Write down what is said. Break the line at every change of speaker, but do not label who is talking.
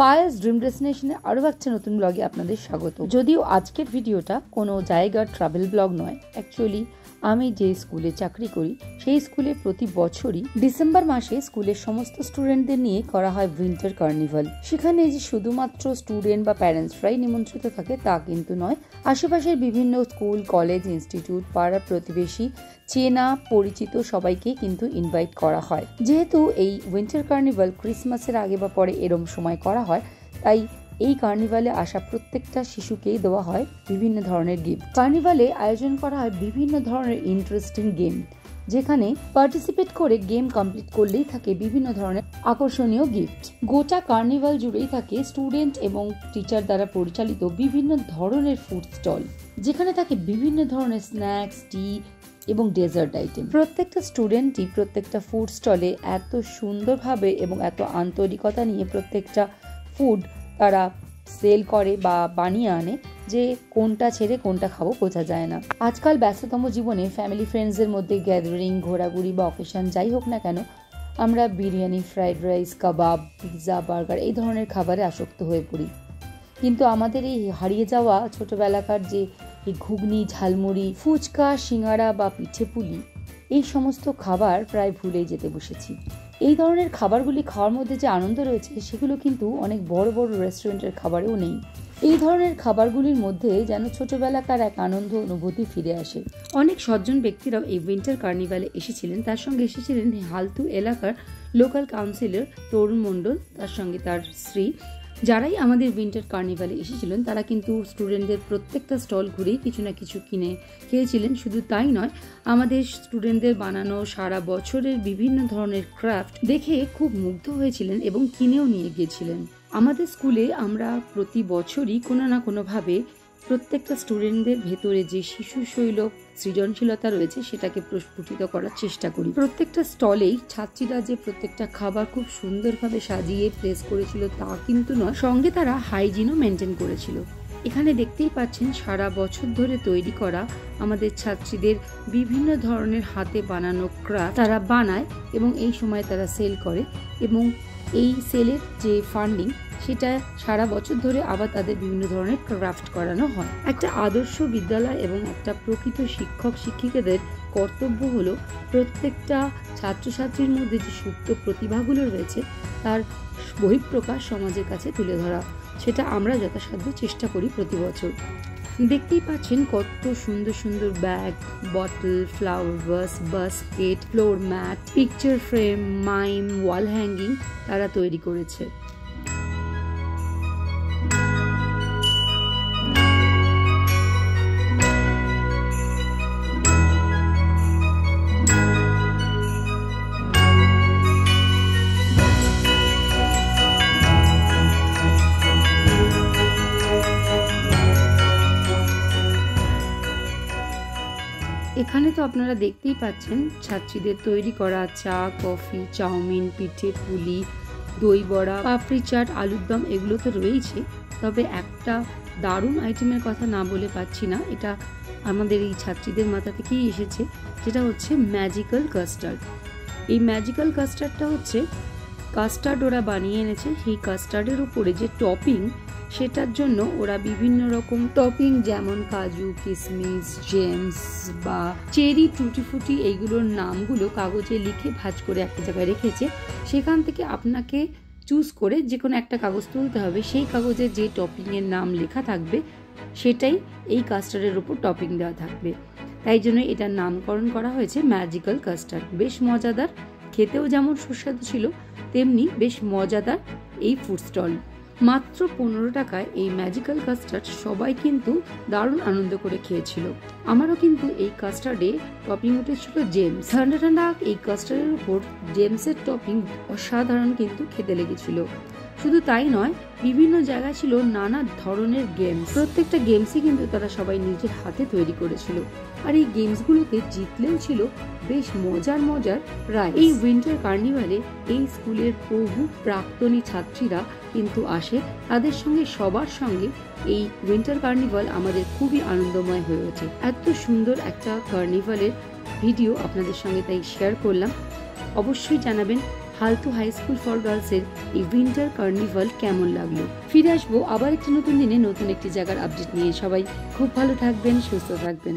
Pious dream ডেস্টিনেশনে আরও একটা নতুন ব্লগে আপনাদের স্বাগত। যদিও আজকের ভিডিওটা কোনো জায়গার ট্রাভেল ব্লগ নয়, অ্যাকচুয়ালি আমি যে স্কুলে চাকরি করি সেই স্কুলে প্রতি বছরই ডিসেম্বর মাসে স্কুলের সমস্ত স্টুডেন্টদের নিয়ে করা হয় উইন্টার কার্নিভাল। সেখানে যে শুধুমাত্র স্টুডেন্ট বা প্যারেন্টসরাই নিমন্ত্রিত থাকে তা কিন্তু নয়, আশেপাশের বিভিন্ন স্কুল, কলেজ, ইনস্টিটিউট, পাড়া প্রতিবেশী, চেনা পরিচিত সবাইকে কিন্তু ইনভাইট করা হয়। যেহেতু এই উইন্টার কার্নিভাল ক্রিসমাসের আগে বা পরে এরম সময় করা হয়, তাই এই কার্নিভালে আসা প্রত্যেকটা শিশুকেই দেওয়া হয় বিভিন্ন ধরনের গিফট। কার্নিভালে আয়োজন করা হয় বিভিন্ন ধরনের ইন্টারেস্টিং গেম, যেখানে পার্টিসিপেট করে গেম কমপ্লিট করলেই থাকে বিভিন্ন ধরনের আকর্ষণীয় গিফট। গোটা কার্নিভাল জুড়েই থাকে স্টুডেন্ট এবং টিচার দ্বারা পরিচালিত বিভিন্ন ধরনের ফুড স্টল, যেখানে থাকে বিভিন্ন ধরনের স্ন্যাক্স, টি এবং ডেজার্ট আইটেম। প্রত্যেকটা স্টুডেন্টই প্রত্যেকটা ফুড স্টলে এত সুন্দরভাবে এবং এত আন্তরিকতা নিয়ে প্রত্যেকটা ফুড তারা সেল করে বা বানিয়ে আনে যে কোনটা ছেড়ে কোনটা খাবো বোঝা যায় না। আজকাল ব্যস্ততম জীবনে ফ্যামিলি ফ্রেন্ডসদের মধ্যে গ্যাদারিং, ঘোরাঘুরি বা অকেশন যাই হোক না কেন, আমরা বিরিয়ানি, ফ্রাইড রাইস, কাবাব, পিৎজা, বার্গার এই ধরনের খাবারে আসক্ত হয়ে পড়ি। কিন্তু আমাদের এই হারিয়ে যাওয়া ছোটবেলাকার যে এই ঘুগনি, ঝালমুড়ি, ফুচকা, সিঙ্গারা বা পিঠে পুলি, এই সমস্ত খাবার প্রায় ভুলেই যেতে বসেছি। এই ধরনের খাবারগুলি খাওয়ার মধ্যে যে আনন্দ রয়েছে সেগুলো কিন্তু অনেক বড় বড় রেস্টুরেন্টের খাবারেও নেই। এই ধরনের খাবারগুলির মধ্যে যেন ছোটবেলাকার এক আনন্দ অনুভূতি ফিরে আসে। অনেক সজ্জন ব্যক্তিরাও এই উইন্টার কার্নিভালে এসেছিলেন। তার সঙ্গে এসেছিলেন হালতু এলাকার লোকাল কাউন্সিলর তরুণ মণ্ডল, তার সঙ্গে তার স্ত্রী। যারাই আমাদের উইন্টার কার্নিভালে এসেছিলেন তারা কিন্তু স্টুডেন্টদের প্রত্যেকটা স্টল ঘুরেই কিছু না কিছু কিনে খেয়েছিলেন। শুধু তাই নয়, আমাদের স্টুডেন্টদের বানানো সারা বছরের বিভিন্ন ধরনের ক্রাফট দেখে খুব মুগ্ধ হয়েছিলেন এবং কিনেও নিয়ে গিয়েছিলেন। আমাদের স্কুলে আমরা প্রতি বছরই কোনো না কোনোভাবে প্রত্যেকটা স্টুডেন্টদের ভেতরে যে শিশু শৈলব সৃজনশীলতা রয়েছে সেটাকে প্রস্ফুটিত করার চেষ্টা করি। প্রত্যেকটা স্টলেই ছাত্রীরা যে প্রত্যেকটা খাবার খুব সুন্দরভাবে সাজিয়ে প্লেস করেছিল তা কিন্তু নয়, সঙ্গে তারা হাইজিনও মেনটেন করেছিল। এখানে দেখতেই পাচ্ছেন সারা বছর ধরে তৈরি করা আমাদের ছাত্রীদের বিভিন্ন ধরনের হাতে বানানো ক্রাফট তারা বানায় এবং এই সময় তারা সেল করে, এবং এই সেলের যে ফান্ডিং সেটা সারা বছর ধরে আবার তাদের বিভিন্ন ধরনের ক্রাফট করানো হয়। একটা আদর্শ বিদ্যালয় এবং একটা প্রকৃত শিক্ষক শিক্ষিকাদের কর্তব্য হলো প্রত্যেকটা ছাত্রছাত্রীর মধ্যে যে সুপ্ত প্রতিভাগুলো রয়েছে তার বহিঃপ্রকাশ সমাজের কাছে তুলে ধরা। সেটা আমরা যথাসাধ্য চেষ্টা করি প্রতি বছর। দেখতেই পাচ্ছেন কত সুন্দর সুন্দর bag, bottle, flower vase, basket, floor mat, picture frame, মাইম, ওয়াল হ্যাঙ্গিং তারা তৈরি করেছে। এখানে তো আপনারা দেখতেই পাচ্ছেন ছাত্রীদের তৈরি করা চা, কফি, চাউমিন, পিঠে পুলি, দই বড়া, পাপড়ি চাট, আলুর দম এগুলো তো রয়েছে। তবে একটা দারুণ আইটেমের কথা না বলে পাচ্ছি না, এটা আমাদের এই ছাত্রীদের মাথা থেকেই এসেছে, যেটা হচ্ছে ম্যাজিক্যাল কাস্টার্ড। এই ম্যাজিক্যাল কাস্টার্ডটা হচ্ছে কাস্টার্ড ওরা বানিয়ে এনেছে, সেই কাস্টার্ডের উপরে যে টপিং সেটার জন্য ওরা বিভিন্ন রকম টপিং যেমন কাজু, কিশমিশ, জেমস বা চেরি, টুটি ফুটি এইগুলোর নামগুলো কাগজে লিখে ভাঁজ করে একটা জায়গায় রেখেছে। সেখান থেকে আপনাকে চুজ করে যে কোনো একটা কাগজ তুলতে হবে, সেই কাগজে যে টপিংয়ের নাম লেখা থাকবে সেটাই এই কাস্টার্ডের উপর টপিং দেওয়া থাকবে। তাই জন্য এটার নামকরণ করা হয়েছে ম্যাজিক্যাল কাস্টার্ড। বেশ মজাদার, খেতেও যেমন সুস্বাদু ছিল তেমনি বেশ মজাদার এই ফুড স্টল। মাত্র 15 টাকায় এই ম্যাজিক্যাল কাস্টার্ড সবাই কিন্তু দারুণ আনন্দ করে খেয়েছিল। আমারও কিন্তু এই কাস্টার্ডে টপিং উঠেছিল জেমস। ঠান্ডা ঠান্ডা এই কাস্টার্ডের উপর জেমসের টপিং অসাধারণ কিন্তু খেতে লেগেছিল। শুধু তাই নয়, বিভিন্ন জায়গায় ছিল নানা ধরনের গেমস। প্রত্যেকটা গেমসই কিন্তু তারা সবাই নিজের হাতে তৈরি করেছিল, আর এই গেমসগুলোতে জিতলেও ছিল বেশ মজার মজার প্রাইজ। এই উইন্টার কার্নিভালে এই স্কুলের বহু প্রাক্তনী ছাত্রীরা কিন্তু আসে, তাদের সঙ্গে সবার সঙ্গে এই উইন্টার কার্নিভাল আমাদের খুবই আনন্দময় হয়ে ওঠে। এত সুন্দর একটা কার্নিভালের ভিডিও আপনাদের সঙ্গে তাই শেয়ার করলাম। অবশ্যই জানাবেন হালতু হাই স্কুল ফর গার্লসের এই উইন্টার কার্নিভাল কেমন লাগলো। ফিরে আসবো আবার একটি নতুন দিনে নতুন একটি জায়গার আপডেট নিয়ে। সবাই খুব ভালো থাকবেন, সুস্থ থাকবেন।